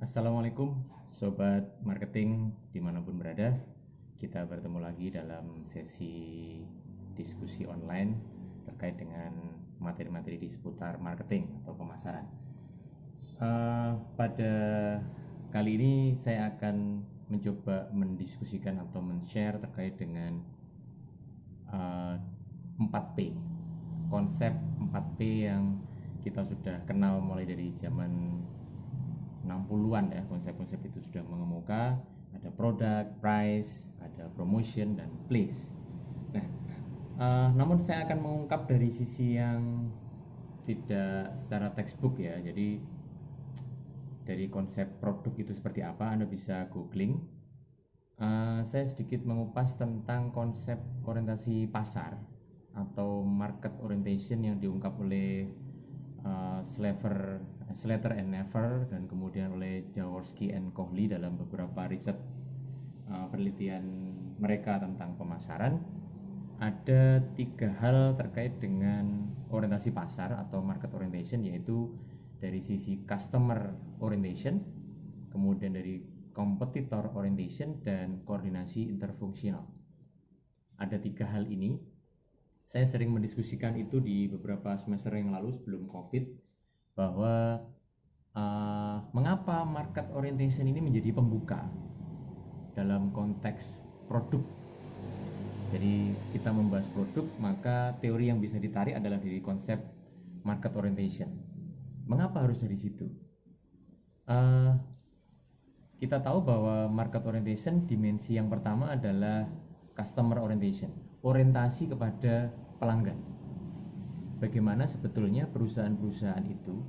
Assalamualaikum Sobat Marketing dimanapun berada. Kita bertemu lagi dalam sesi diskusi online terkait dengan materi-materi di seputar marketing atau pemasaran. Pada kali ini saya akan mencoba mendiskusikan atau men-share terkait dengan 4P. Konsep 4P yang kita sudah kenal mulai dari zaman 60-an ya. Konsep-konsep itu sudah mengemuka. Ada product, price, ada promotion, dan place. Nah, namun saya akan mengungkap dari sisi yang tidak secara textbook ya. Jadi dari konsep produk itu seperti apa, Anda bisa googling. Saya sedikit mengupas tentang konsep orientasi pasar atau market orientation yang diungkap oleh Slater and Never dan kemudian oleh Jaworski and Kohli dalam beberapa riset penelitian mereka tentang pemasaran. Ada 3 hal terkait dengan orientasi pasar atau market orientation, yaitu dari sisi customer orientation, kemudian dari competitor orientation, dan koordinasi interfungsional. Ada 3 hal ini. Saya sering mendiskusikan itu di beberapa semester yang lalu sebelum COVID, bahwa mengapa market orientation ini menjadi pembuka dalam konteks produk. Jadi kita membahas produk, maka teori yang bisa ditarik adalah dari konsep market orientation. Mengapa harus dari situ? Kita tahu bahwa market orientation dimensi yang pertama adalah customer orientation, orientasi kepada pelanggan. Bagaimana sebetulnya perusahaan-perusahaan itu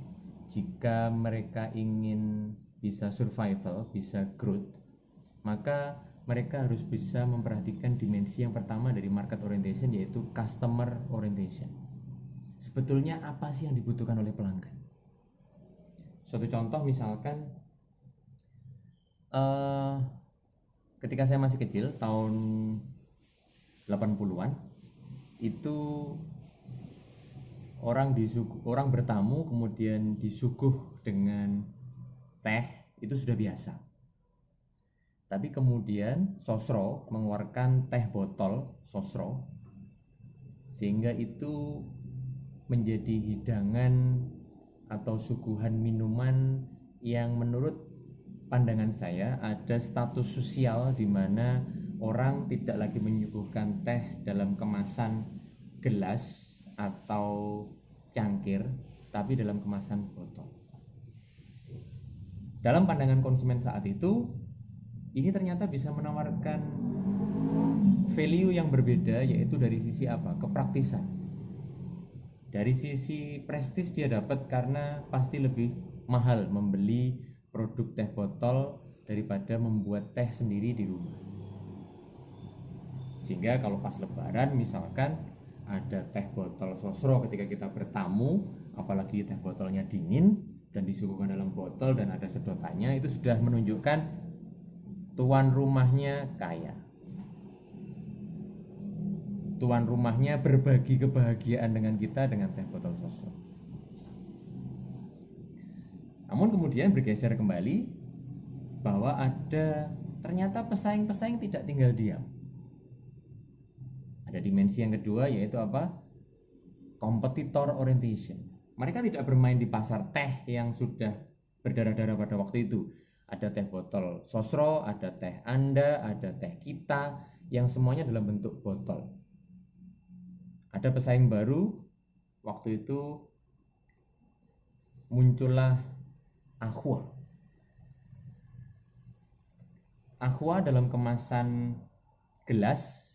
jika mereka ingin bisa survival, bisa growth, maka mereka harus bisa memperhatikan dimensi yang pertama dari market orientation, yaitu customer orientation. Sebetulnya apa sih yang dibutuhkan oleh pelanggan? Suatu contoh misalkan ketika saya masih kecil tahun 80-an itu orang bertamu kemudian disuguh dengan teh itu sudah biasa. Tapi kemudian Sosro mengeluarkan teh botol Sosro, sehingga itu menjadi hidangan atau suguhan minuman yang menurut pandangan saya ada status sosial di mana orang tidak lagi menyuguhkan teh dalam kemasan gelas atau cangkir, tapi dalam kemasan botol. Dalam pandangan konsumen saat itu, ini ternyata bisa menawarkan value yang berbeda, yaitu dari sisi apa? Kepraktisan. Dari sisi prestis dia dapat karena pasti lebih mahal membeli produk teh botol daripada membuat teh sendiri di rumah. Sehingga kalau pas lebaran misalkan ada teh botol Sosro ketika kita bertamu, apalagi teh botolnya dingin dan disuguhkan dalam botol dan ada sedotannya, itu sudah menunjukkan tuan rumahnya kaya. Tuan rumahnya berbagi kebahagiaan dengan kita dengan teh botol Sosro. Namun kemudian bergeser kembali bahwa ada ternyata pesaing-pesaing tidak tinggal diam. Ada dimensi yang kedua, yaitu apa? Competitor orientation. Mereka tidak bermain di pasar teh yang sudah berdarah-darah pada waktu itu. Ada teh botol Sosro, ada teh Anda, ada teh kita, yang semuanya dalam bentuk botol. Ada pesaing baru, waktu itu muncullah Aqua. Aqua dalam kemasan gelas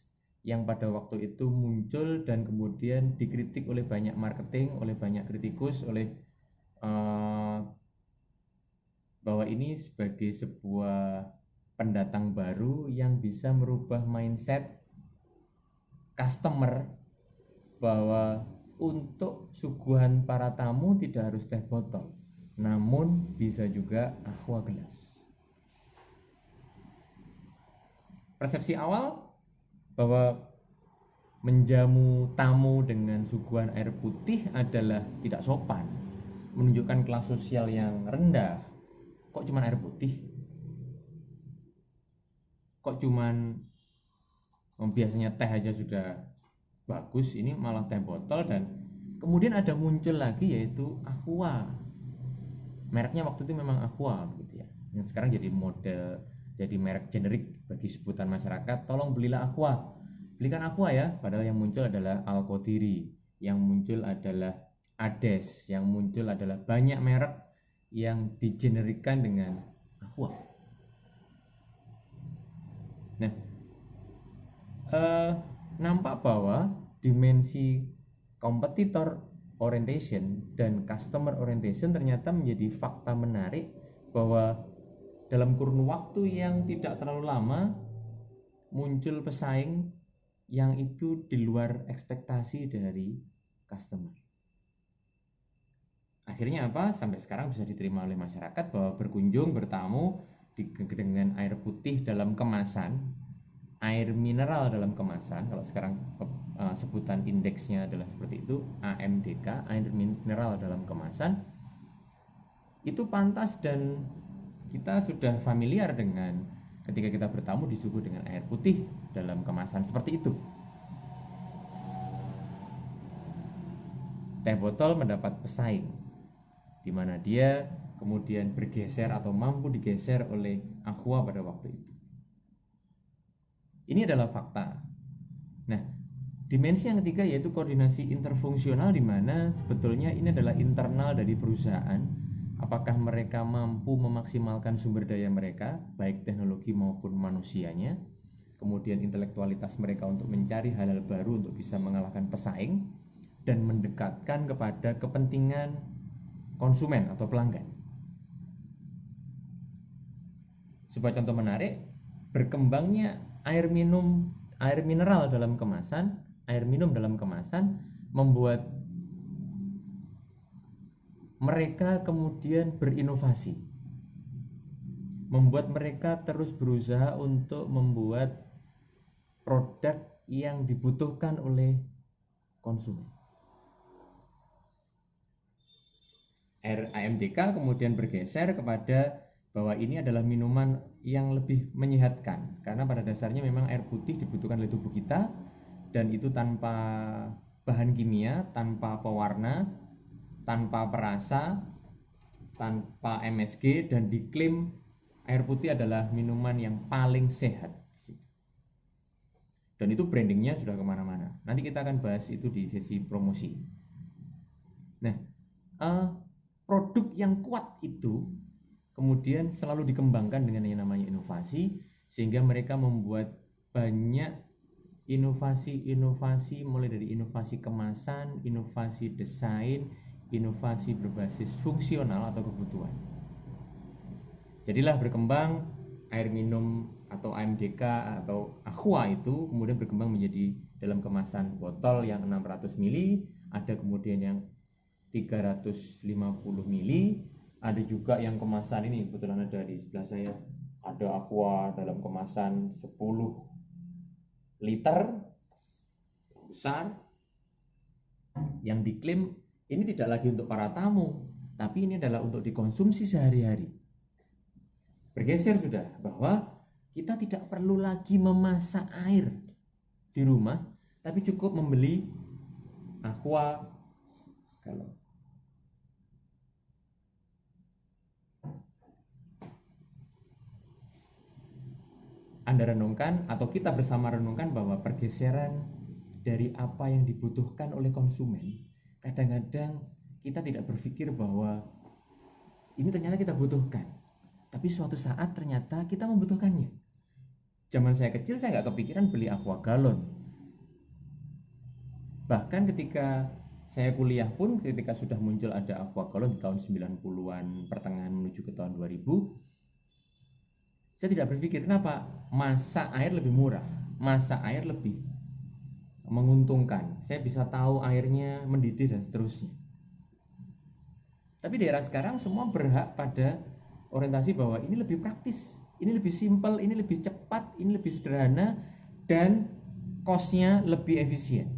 yang pada waktu itu muncul dan kemudian dikritik oleh banyak marketing, oleh banyak kritikus, oleh bahwa ini sebagai sebuah pendatang baru yang bisa merubah mindset customer, bahwa untuk suguhan para tamu tidak harus teh botol, namun bisa juga aqua gelas. Persepsi awal bahwa menjamu tamu dengan suguhan air putih adalah tidak sopan, menunjukkan kelas sosial yang rendah, kok cuman air putih, kok cuman biasanya teh aja sudah bagus, ini malah teh botol. Dan kemudian ada muncul lagi yaitu Aqua, mereknya waktu itu memang Aqua gitu ya, yang sekarang jadi jadi merek generik bagi sebutan masyarakat. Tolong belilah Aqua, belikan Aqua ya. Padahal yang muncul adalah Alkodiri, yang muncul adalah Ades, yang muncul adalah banyak merek yang digenerikan dengan Aqua. Nah, nampak bahwa dimensi competitor orientation dan customer orientation ternyata menjadi fakta menarik, bahwa dalam kurun waktu yang tidak terlalu lama muncul pesaing yang itu di luar ekspektasi dari customer. Akhirnya apa? Sampai sekarang bisa diterima oleh masyarakat bahwa berkunjung, bertamu dengan air putih dalam kemasan, air mineral dalam kemasan, kalau sekarang sebutan indeksnya adalah seperti itu, AMDK, air mineral dalam kemasan, itu pantas. Dan kita sudah familiar dengan ketika kita bertamu disuguh dengan air putih dalam kemasan seperti itu. Teh botol mendapat pesaing, di mana dia kemudian bergeser atau mampu digeser oleh Aqua pada waktu itu. Ini adalah fakta. Nah, dimensi yang ketiga yaitu koordinasi interfungsional, di mana sebetulnya ini adalah internal dari perusahaan. Apakah mereka mampu memaksimalkan sumber daya mereka, baik teknologi maupun manusianya, kemudian intelektualitas mereka untuk mencari hal-hal baru untuk bisa mengalahkan pesaing dan mendekatkan kepada kepentingan konsumen atau pelanggan. Sebuah contoh menarik, berkembangnya air mineral dalam kemasan, air minum dalam kemasan membuat mereka kemudian berinovasi, membuat mereka terus berusaha untuk membuat produk yang dibutuhkan oleh konsumen. AMDK kemudian bergeser kepada bahwa ini adalah minuman yang lebih menyehatkan, karena pada dasarnya memang air putih dibutuhkan oleh tubuh kita, dan itu tanpa bahan kimia, tanpa pewarna, tanpa perasa, tanpa MSG, dan diklaim air putih adalah minuman yang paling sehat. Dan itu brandingnya sudah kemana-mana. Nanti kita akan bahas itu di sesi promosi. Nah, produk yang kuat itu kemudian selalu dikembangkan dengan yang namanya inovasi, sehingga mereka membuat banyak inovasi mulai dari inovasi kemasan, inovasi desain, inovasi berbasis fungsional atau kebutuhan. Jadilah berkembang air minum atau AMDK atau Aqua itu kemudian berkembang menjadi dalam kemasan botol yang 600 ml, ada kemudian yang 350 ml, ada juga yang kemasan ini kebetulan ada di sebelah saya, ada Aqua dalam kemasan 10 liter besar, yang diklaim ini tidak lagi untuk para tamu, tapi ini adalah untuk dikonsumsi sehari-hari. Bergeser sudah bahwa kita tidak perlu lagi memasak air di rumah, tapi cukup membeli Aqua galon. Anda renungkan atau kita bersama renungkan bahwa pergeseran dari apa yang dibutuhkan oleh konsumen, kadang-kadang kita tidak berpikir bahwa ini ternyata kita butuhkan, tapi suatu saat ternyata kita membutuhkannya. Zaman saya kecil saya nggak kepikiran beli Aqua galon. Bahkan ketika saya kuliah pun, ketika sudah muncul ada Aqua galon di tahun 90-an pertengahan menuju ke tahun 2000, saya tidak berpikir kenapa masak air lebih murah, masak air lebih menguntungkan, saya bisa tahu airnya mendidih dan seterusnya. Tapi di era sekarang semua berhak pada orientasi bahwa ini lebih praktis, ini lebih simpel, ini lebih cepat, ini lebih sederhana, dan cost-nya lebih efisien.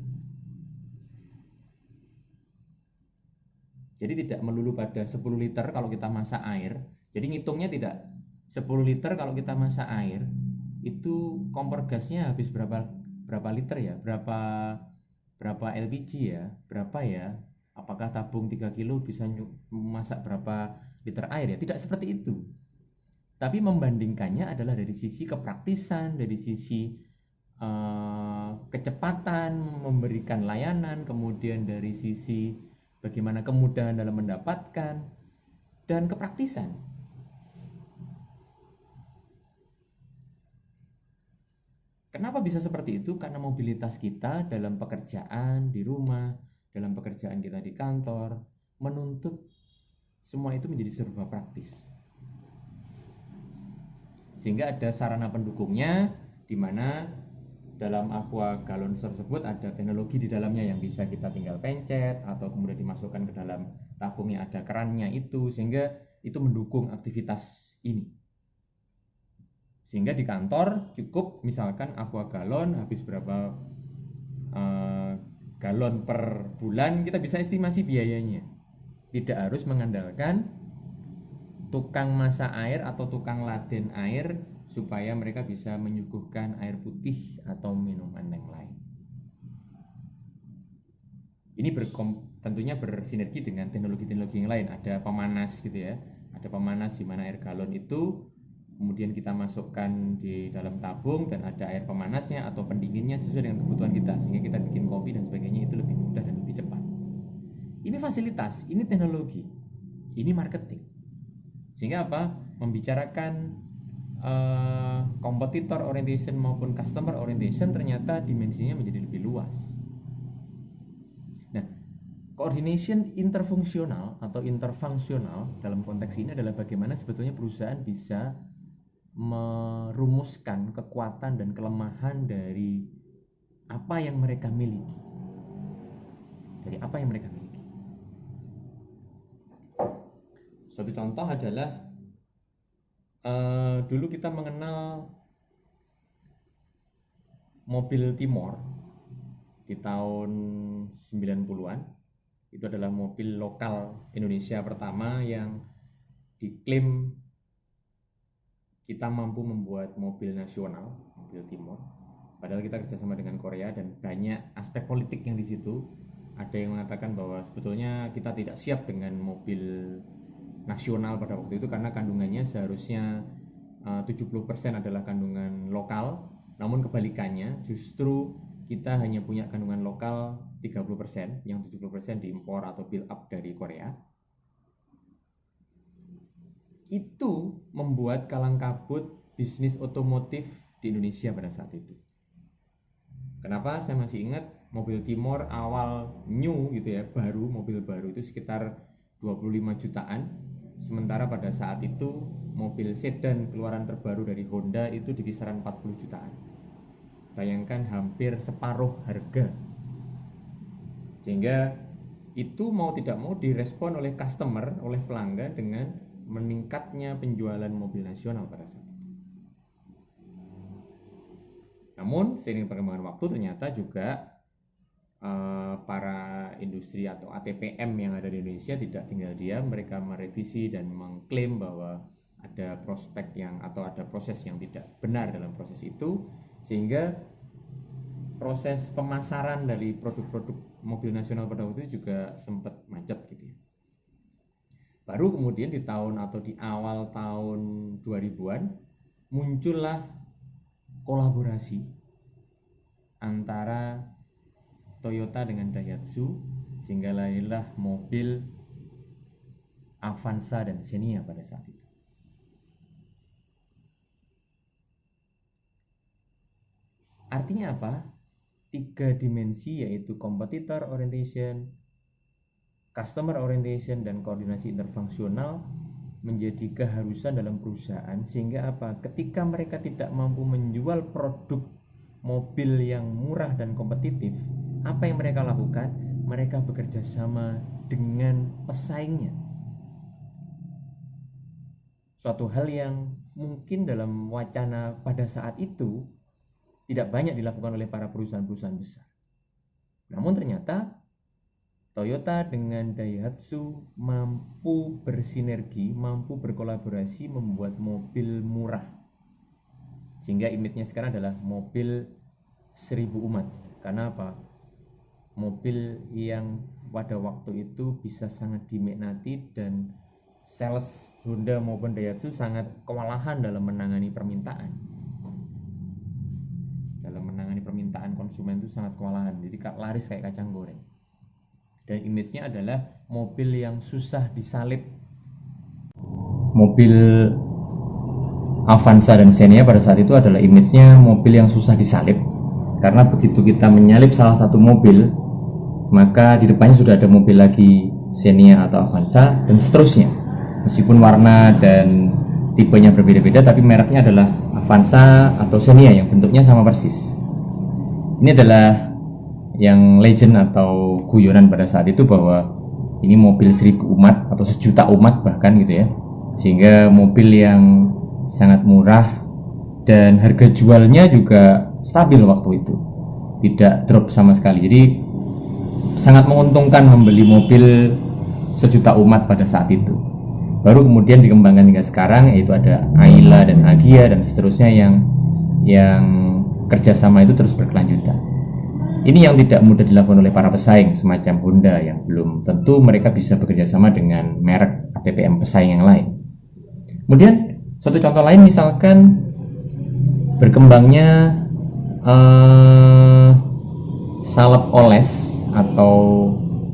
Jadi tidak melulu pada 10 liter kalau kita masak air, Jadi ngitungnya tidak 10 liter kalau kita masak air, itu kompor gasnya habis berapa liter ya? Berapa LPG ya? Berapa ya? Apakah tabung 3 kilo bisa masak berapa liter air ya? Tidak seperti itu. Tapi membandingkannya adalah dari sisi kepraktisan, dari sisi kecepatan memberikan layanan, kemudian dari sisi bagaimana kemudahan dalam mendapatkan, dan kepraktisan. Kenapa bisa seperti itu? Karena mobilitas kita dalam pekerjaan di rumah, dalam pekerjaan kita di kantor, menuntut semua itu menjadi serba praktis. Sehingga ada sarana pendukungnya, di mana dalam aqua galon tersebut ada teknologi di dalamnya yang bisa kita tinggal pencet atau kemudian dimasukkan ke dalam tabung yang ada kerannya itu, sehingga itu mendukung aktivitas ini. Sehingga di kantor cukup misalkan aqua galon habis berapa galon per bulan, kita bisa estimasi biayanya. Tidak harus mengandalkan tukang masak air atau tukang laden air supaya mereka bisa menyuguhkan air putih atau minuman yang lain. Ini tentunya bersinergi dengan teknologi-teknologi yang lain. Ada pemanas gitu ya. Ada pemanas di mana air galon itu kemudian kita masukkan di dalam tabung dan ada air pemanasnya atau pendinginnya sesuai dengan kebutuhan kita, sehingga kita bikin kopi dan sebagainya itu lebih mudah dan lebih cepat. Ini fasilitas, ini teknologi, ini marketing. Sehingga apa? Membicarakan competitor orientation maupun customer orientation ternyata dimensinya menjadi lebih luas. Nah, coordination interfungsional atau interfungsional dalam konteks ini adalah bagaimana sebetulnya perusahaan bisa merumuskan kekuatan dan kelemahan dari apa yang mereka miliki. Dari apa yang mereka miliki. Suatu contoh adalah dulu kita mengenal mobil Timor di tahun 90-an. Itu adalah mobil lokal Indonesia pertama yang diklaim kita mampu membuat mobil nasional, mobil Timor. Padahal kita kerjasama dengan Korea dan banyak aspek politik yang di situ. Ada yang mengatakan bahwa sebetulnya kita tidak siap dengan mobil nasional pada waktu itu karena kandungannya seharusnya 70% adalah kandungan lokal, namun kebalikannya justru kita hanya punya kandungan lokal 30%, yang 70% diimpor atau build up dari Korea. Itu membuat kalang kabut bisnis otomotif di Indonesia pada saat itu. Kenapa? Saya masih ingat mobil Timor awal new gitu ya, mobil baru itu sekitar 25 jutaan. Sementara pada saat itu mobil sedan keluaran terbaru dari Honda itu di kisaran 40 jutaan. Bayangkan hampir separuh harga. Sehingga itu mau tidak mau direspon oleh customer, oleh pelanggan dengan meningkatnya penjualan mobil nasional pada saat itu. Namun seiring perkembangan waktu ternyata juga para industri atau ATPM yang ada di Indonesia tidak tinggal diam, mereka merevisi dan mengklaim bahwa ada prospek yang atau ada proses yang tidak benar dalam proses itu, sehingga proses pemasaran dari produk-produk mobil nasional pada waktu itu juga sempat macet gitu ya. Baru kemudian di tahun atau di awal tahun 2000-an muncullah kolaborasi antara Toyota dengan Daihatsu, sehingga lahirlah mobil Avanza dan Xenia pada saat itu. Artinya apa? 3 dimensi, yaitu competitor orientation, customer orientation, dan koordinasi interfungsional menjadi keharusan dalam perusahaan, sehingga apa? Ketika mereka tidak mampu menjual produk mobil yang murah dan kompetitif, apa yang mereka lakukan? Mereka bekerja sama dengan pesaingnya. Suatu hal yang mungkin dalam wacana pada saat itu tidak banyak dilakukan oleh para perusahaan-perusahaan besar. Namun ternyata Toyota dengan Daihatsu mampu bersinergi, mampu berkolaborasi membuat mobil murah. Sehingga image-nya sekarang adalah mobil 1000 umat. Karena apa? Mobil yang pada waktu itu bisa sangat diminati dan sales Honda maupun Daihatsu sangat kewalahan dalam menangani permintaan. Dalam menangani permintaan konsumen itu sangat kewalahan. Jadi laris kayak kacang goreng. Dan image-nya adalah mobil yang susah disalip. Mobil Avanza dan Xenia pada saat itu adalah image-nya mobil yang susah disalip. Karena begitu kita menyalip salah satu mobil, maka di depannya sudah ada mobil lagi Xenia atau Avanza dan seterusnya. Meskipun warna dan tipenya berbeda-beda, tapi mereknya adalah Avanza atau Xenia yang bentuknya sama persis. Ini adalah yang legend atau guyonan pada saat itu bahwa ini mobil 1000 umat atau 1.000.000 umat bahkan gitu ya, sehingga mobil yang sangat murah dan harga jualnya juga stabil waktu itu, tidak drop sama sekali. Jadi sangat menguntungkan membeli mobil 1.000.000 umat pada saat itu. Baru kemudian dikembangkan hingga sekarang, yaitu ada Ayla dan Agya dan seterusnya yang kerjasama itu terus berkelanjutan. Ini yang tidak mudah dilakukan oleh para pesaing semacam Honda yang belum tentu mereka bisa bekerja sama dengan merek ATPM pesaing yang lain. Kemudian suatu contoh lain misalkan berkembangnya salep oles atau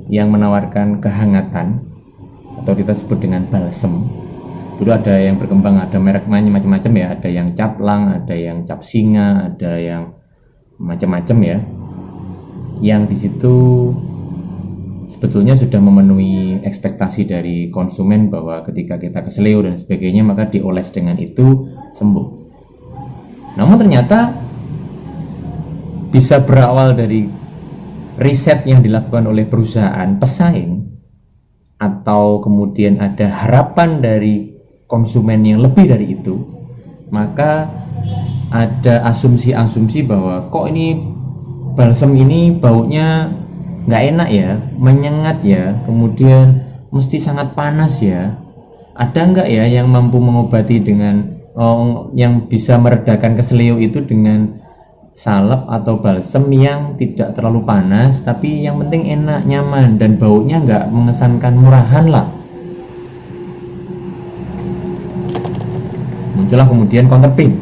yang menawarkan kehangatan atau kita sebut dengan balsem. Dulu ada yang berkembang, ada merek macam-macam ya, ada yang caplang, ada yang cap singa, ada yang macam-macam ya, yang di situ sebetulnya sudah memenuhi ekspektasi dari konsumen bahwa ketika kita keseleo dan sebagainya maka dioles dengan itu sembuh. Namun ternyata bisa berawal dari riset yang dilakukan oleh perusahaan pesaing, atau kemudian ada harapan dari konsumen yang lebih dari itu, maka ada asumsi-asumsi bahwa kok ini balsem ini baunya nggak enak ya, menyengat ya, kemudian mesti sangat panas ya. Ada nggak ya yang mampu mengobati dengan yang bisa meredakan keseleo itu dengan salep atau balsem yang tidak terlalu panas, tapi yang penting enak, nyaman, dan baunya nggak mengesankan murahan lah. Muncullah kemudian counterpin.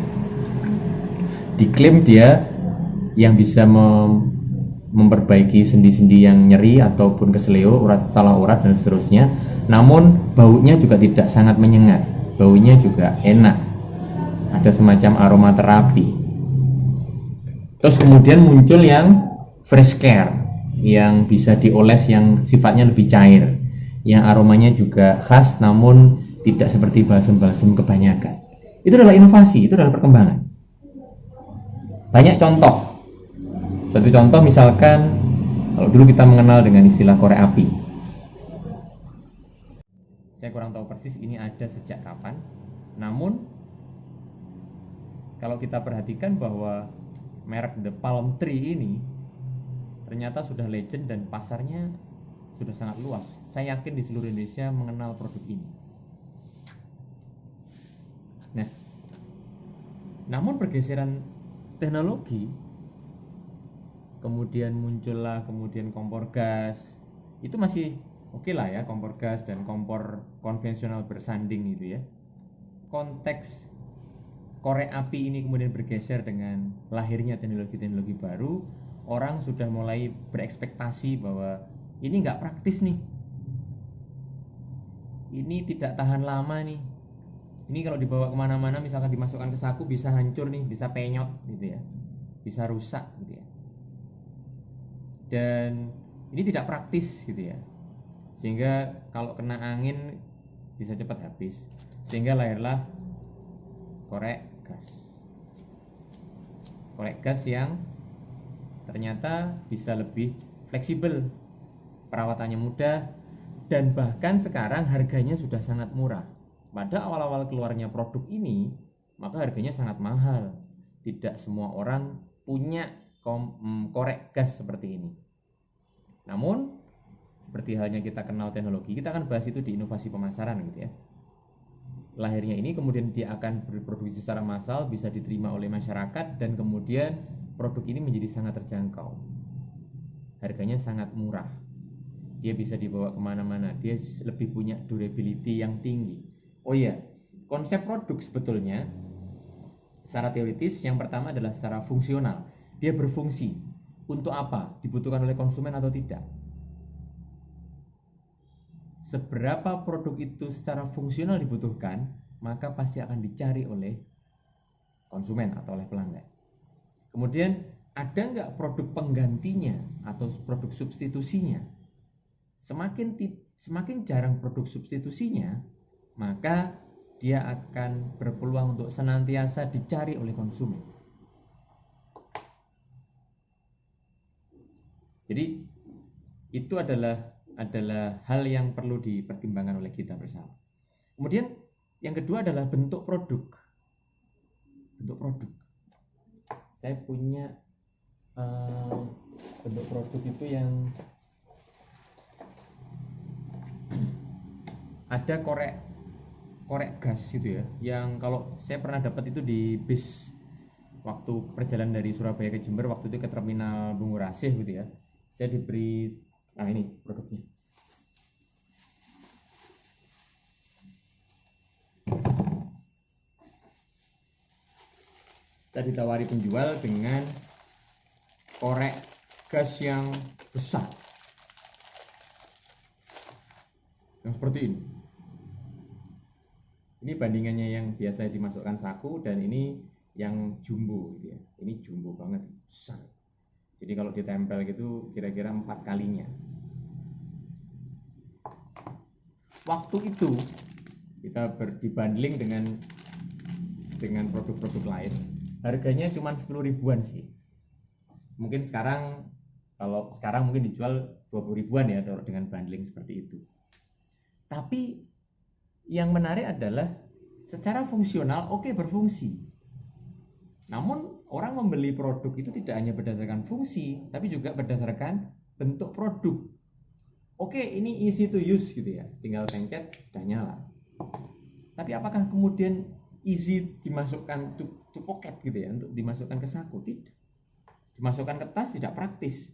Diklaim dia yang bisa memperbaiki sendi-sendi yang nyeri ataupun keseleo, salah urat dan seterusnya. Namun baunya juga tidak sangat menyengat, baunya juga enak, ada semacam aromaterapi. Terus kemudian muncul yang fresh care yang bisa dioles, yang sifatnya lebih cair, yang aromanya juga khas namun tidak seperti balsem-balsem kebanyakan. Itu adalah inovasi, itu adalah perkembangan. Banyak contoh. Satu contoh misalkan kalau dulu kita mengenal dengan istilah korek api. Saya kurang tahu persis ini ada sejak kapan. Namun kalau kita perhatikan bahwa merek The Palm Tree ini ternyata sudah legend dan pasarnya sudah sangat luas. Saya yakin di seluruh Indonesia mengenal produk ini. Nah, namun pergeseran teknologi, kemudian muncullah kompor gas. Itu masih oke lah ya, kompor gas dan kompor konvensional bersanding gitu ya. Konteks korek api ini kemudian bergeser dengan lahirnya teknologi-teknologi baru. Orang sudah mulai berekspektasi bahwa ini nggak praktis nih, ini tidak tahan lama nih, ini kalau dibawa kemana-mana misalkan dimasukkan ke saku bisa hancur nih, bisa penyot gitu ya, bisa rusak gitu ya, dan ini tidak praktis gitu ya, sehingga kalau kena angin bisa cepat habis. Sehingga lahirlah korek gas yang ternyata bisa lebih fleksibel, perawatannya mudah, dan bahkan sekarang harganya sudah sangat murah. Pada awal-awal keluarnya produk ini maka harganya sangat mahal, tidak semua orang punya korek gas seperti ini. Namun seperti halnya kita kenal teknologi, kita akan bahas itu di inovasi pemasaran gitu ya. Lahirnya ini kemudian dia akan berproduksi secara massal, bisa diterima oleh masyarakat, dan kemudian produk ini menjadi sangat terjangkau, harganya sangat murah, dia bisa dibawa kemana-mana, dia lebih punya durability yang tinggi. Oh iya, konsep produk sebetulnya secara teoritis yang pertama adalah secara fungsional, dia berfungsi untuk apa, dibutuhkan oleh konsumen atau tidak. Seberapa produk itu secara fungsional dibutuhkan, maka pasti akan dicari oleh konsumen atau oleh pelanggan. Kemudian ada nggak produk penggantinya atau produk substitusinya? Semakin jarang produk substitusinya, maka dia akan berpeluang untuk senantiasa dicari oleh konsumen. Jadi itu adalah hal yang perlu dipertimbangkan oleh kita bersama. Kemudian yang kedua adalah bentuk produk. Bentuk produk. Saya punya bentuk produk itu yang ada korek gas gitu ya, yang kalau saya pernah dapat itu di bis waktu perjalanan dari Surabaya ke Jember, waktu itu ke terminal Bungurasih gitu ya, saya diberi, nah ini produknya. Saya ditawari penjual dengan korek gas yang besar, yang seperti ini. Ini bandingannya yang biasa dimasukkan saku, dan ini yang jumbo gitu ya. Ini jumbo banget, besar. Jadi kalau ditempel gitu kira-kira 4 kalinya. Waktu itu kita dibanding dengan produk-produk lain, harganya cuma 10 ribuan sih. Mungkin sekarang, kalau sekarang mungkin dijual 20 ribuan ya dengan bundling seperti itu. Tapi yang menarik adalah secara fungsional oke, berfungsi. Namun orang membeli produk itu tidak hanya berdasarkan fungsi, tapi juga berdasarkan bentuk produk. Oke, ini easy to use gitu ya, tinggal pencet sudah nyala. Tapi apakah kemudian easy dimasukkan to pocket gitu ya, untuk dimasukkan ke saku? Tidak. Dimasukkan ke tas tidak praktis.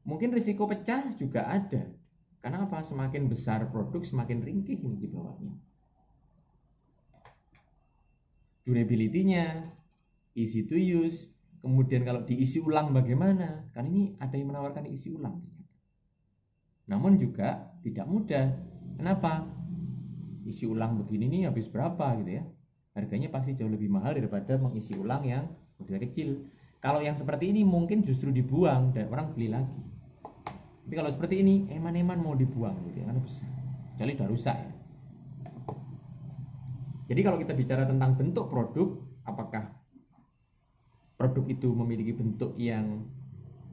Mungkin risiko pecah juga ada. Karena apa? Semakin besar produk, semakin ringkih ini di bawahnya. Durability-nya, easy to use. Kemudian kalau diisi ulang bagaimana? Kan ini ada yang menawarkan isi ulang. Namun juga tidak mudah. Kenapa? Isi ulang begini nih habis berapa gitu ya? Harganya pasti jauh lebih mahal daripada mengisi ulang yang model kecil. Kalau yang seperti ini mungkin justru dibuang dan orang beli lagi. Tapi kalau seperti ini eman-eman mau dibuang gitu ya, karena besar, kecuali udah rusak ya. Jadi kalau kita bicara tentang bentuk produk, apakah produk itu memiliki bentuk yang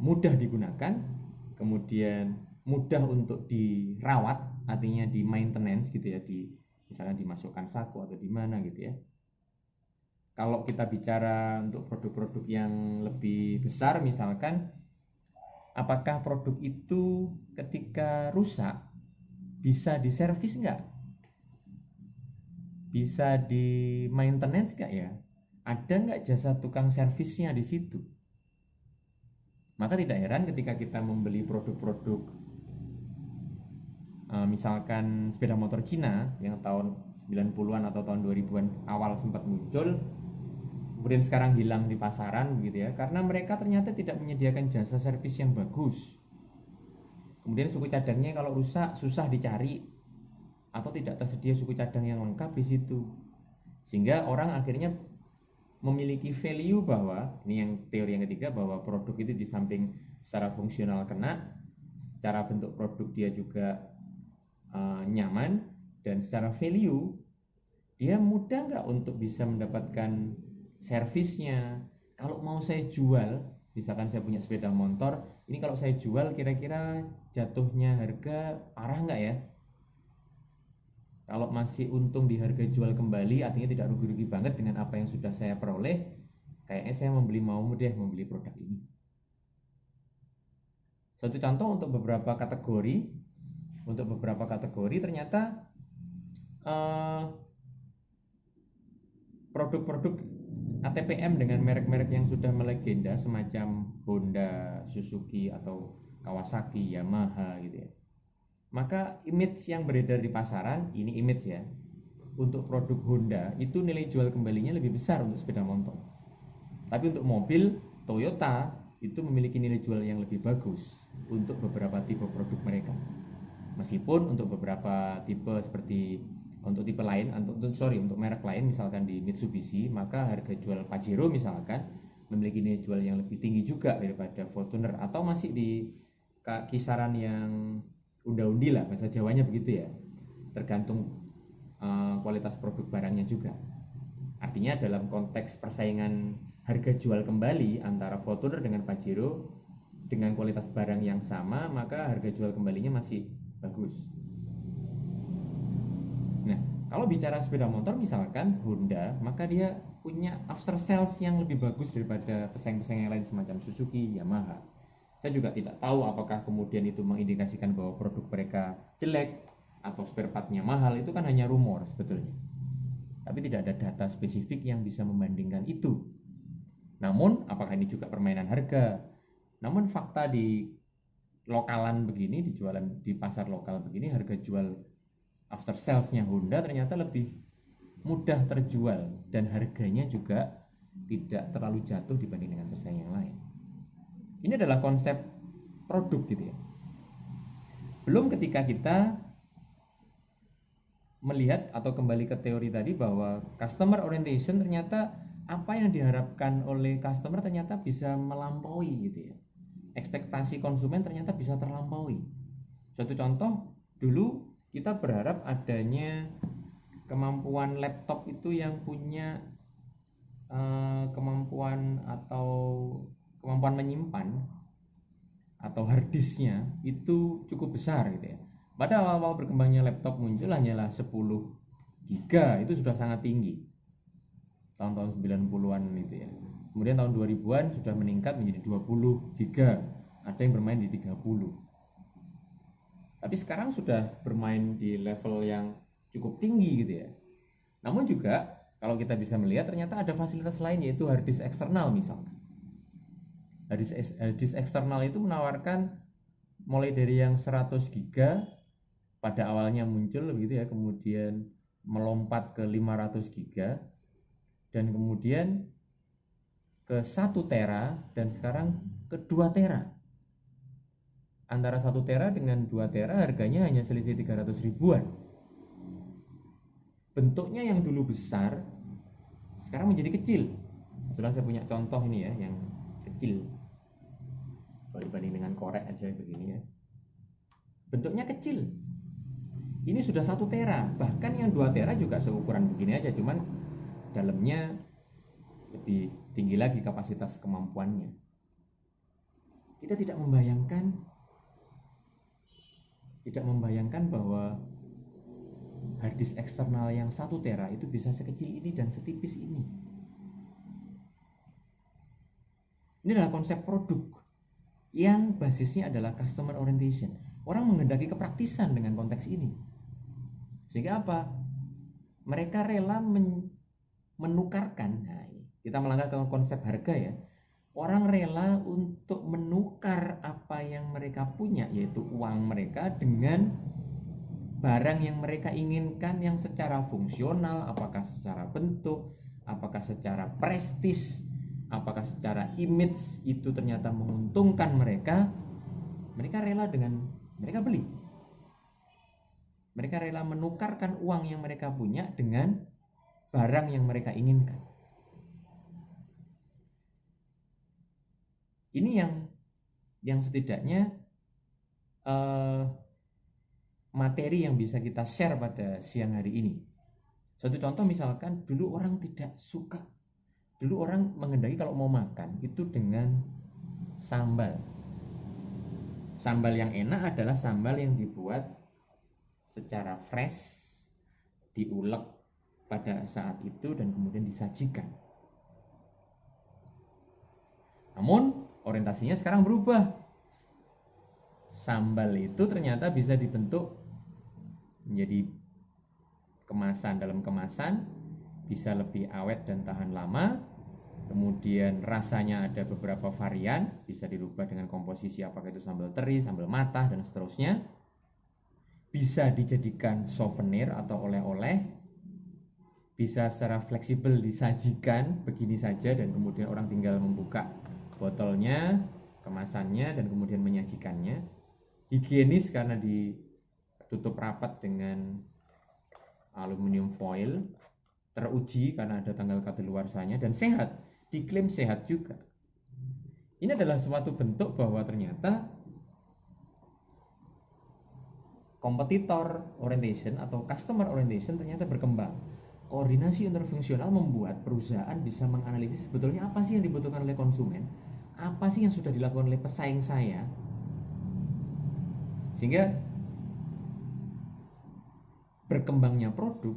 mudah digunakan, kemudian mudah untuk dirawat, artinya di maintenance gitu ya, misalnya dimasukkan saku atau di mana gitu ya. Kalau kita bicara untuk produk-produk yang lebih besar, misalkan apakah produk itu ketika rusak bisa diservis nggak? Bisa di maintenance nggak ya? Ada nggak jasa tukang servisnya di situ? Maka tidak heran ketika kita membeli produk-produk misalkan sepeda motor Cina yang tahun 90-an atau tahun 2000-an awal sempat muncul, kemudian sekarang hilang di pasaran begitu ya, karena mereka ternyata tidak menyediakan jasa servis yang bagus. Kemudian suku cadangnya kalau rusak susah dicari, atau tidak tersedia suku cadang yang lengkap di situ, sehingga orang akhirnya memiliki value bahwa, ini yang teori yang ketiga, bahwa produk itu di samping secara fungsional kena, secara bentuk produk dia juga nyaman, dan secara value dia mudah nggak untuk bisa mendapatkan servisnya. Kalau mau saya jual, misalkan saya punya sepeda motor ini, kalau saya jual kira-kira jatuhnya harga parah nggak ya? Kalau masih untung di harga jual kembali, artinya tidak rugi-rugi banget dengan apa yang sudah saya peroleh, kayaknya saya membeli produk ini. Satu contoh untuk beberapa kategori untuk beberapa kategori ternyata produk-produk ATPM dengan merek-merek yang sudah melegenda semacam Honda, Suzuki atau Kawasaki, Yamaha gitu ya. Maka image yang beredar di pasaran, ini image ya, untuk produk Honda itu nilai jual kembalinya lebih besar untuk sepeda motor. Tapi untuk mobil Toyota itu memiliki nilai jual yang lebih bagus untuk beberapa tipe produk mereka. Meskipun untuk beberapa tipe seperti untuk tipe lain, untuk merek lain misalkan di Mitsubishi, maka harga jual Pajero misalkan memiliki nilai jual yang lebih tinggi juga daripada Fortuner, atau masih di kisaran yang unda-undi lah, bahasa Jawanya begitu ya, tergantung kualitas produk barangnya juga. Artinya dalam konteks persaingan harga jual kembali antara Fortuner dengan Pajero dengan kualitas barang yang sama, maka harga jual kembalinya masih bagus. Nah, kalau bicara sepeda motor misalkan Honda, maka dia punya after sales yang lebih bagus daripada pesaing-pesaing yang lain semacam Suzuki, Yamaha. Saya juga tidak tahu apakah kemudian itu mengindikasikan bahwa produk mereka jelek atau spare partnya mahal, itu kan hanya rumor sebetulnya. Tapi tidak ada data spesifik yang bisa membandingkan itu. Namun, apakah ini juga permainan harga? Namun fakta di lokalan begini, di pasar lokal begini, harga jual after salesnya Honda ternyata lebih mudah terjual dan harganya juga tidak terlalu jatuh dibanding dengan pesaing yang lain. Ini adalah konsep produk gitu ya. Belum ketika kita melihat atau kembali ke teori tadi bahwa customer orientation ternyata apa yang diharapkan oleh customer ternyata bisa melampaui gitu ya. Ekspektasi konsumen ternyata bisa terlampaui. Suatu contoh, dulu kita berharap adanya kemampuan laptop itu yang punya kemampuan menyimpan atau hard disknya itu cukup besar gitu ya. Pada awal-awal berkembangnya laptop muncul hanyalah 10 giga, itu sudah sangat tinggi tahun-tahun 90-an itu ya. Kemudian tahun 2000-an sudah meningkat menjadi 20 giga, ada yang bermain di 30. Tapi sekarang sudah bermain di level yang cukup tinggi gitu ya. Namun juga kalau kita bisa melihat ternyata ada fasilitas lain, yaitu hard disk eksternal misalkan. Hard disk eksternal itu menawarkan mulai dari yang 100 giga pada awalnya muncul begitu ya, kemudian melompat ke 500 giga dan kemudian ke 1 tera dan sekarang ke 2 tera. Antara 1 tera dengan 2 tera harganya hanya selisih 300 ribuan. Bentuknya yang dulu besar sekarang menjadi kecil. Kebetulan saya punya contoh ini ya, yang kecil. Kalau dibanding dengan korek aja begini ya, bentuknya kecil. Ini sudah 1 tera, bahkan yang 2 tera juga seukuran begini aja, cuman dalamnya lebih tinggi lagi kapasitas kemampuannya. Kita tidak membayangkan bahwa hard disk eksternal yang 1 tera itu bisa sekecil ini dan setipis ini. Ini adalah konsep produk yang basisnya adalah customer orientation. Orang menghendaki kepraktisan dengan konteks ini. Sehingga apa? Mereka rela menukarkan. Nah, kita melangkah ke konsep harga ya. Orang rela untuk menukar apa yang mereka punya, yaitu uang mereka, dengan barang yang mereka inginkan yang secara fungsional, apakah secara bentuk, apakah secara prestis, apakah secara image itu ternyata menguntungkan mereka. Mereka rela mereka beli. Mereka rela menukarkan uang yang mereka punya dengan barang yang mereka inginkan. Ini yang setidaknya materi yang bisa kita share pada siang hari ini. Suatu contoh misalkan dulu orang menghendaki kalau mau makan itu dengan sambal. Sambal yang enak adalah sambal yang dibuat secara fresh, diulek pada saat itu dan kemudian disajikan. Namun orientasinya sekarang berubah. sambal itu ternyata bisa dibentuk menjadi kemasan dalam kemasan, bisa lebih awet dan tahan lama. Kemudian rasanya ada beberapa varian, bisa dirubah dengan komposisi apakah itu sambal teri, sambal matah, dan seterusnya. Bisa dijadikan souvenir atau oleh-oleh, bisa secara fleksibel disajikan begini saja dan kemudian orang tinggal membuka botolnya, kemasannya, dan kemudian menyajikannya. Higienis karena ditutup rapat dengan aluminium foil, teruji karena ada tanggal kadaluarsanya, dan sehat, diklaim sehat juga. Ini adalah suatu bentuk bahwa ternyata competitor orientation atau customer orientation ternyata berkembang. Koordinasi interfungsional membuat perusahaan bisa menganalisis sebetulnya apa sih yang dibutuhkan oleh konsumen, apa sih yang sudah dilakukan oleh pesaing saya, sehingga berkembangnya produk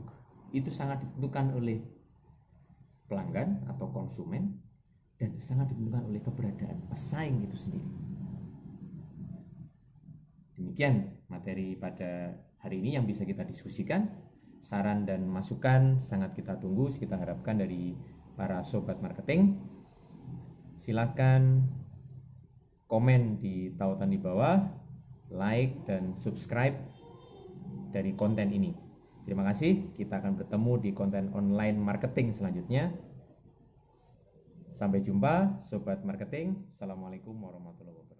itu sangat ditentukan oleh pelanggan atau konsumen dan sangat ditentukan oleh keberadaan pesaing itu sendiri. Demikian materi pada hari ini yang bisa kita diskusikan. Saran dan masukan sangat kita tunggu, kita harapkan dari para sobat marketing. Silakan komen di tautan di bawah, like dan subscribe dari konten ini. Terima kasih, kita akan bertemu di konten online marketing selanjutnya. Sampai jumpa sobat marketing. Assalamualaikum warahmatullahi wabarakatuh.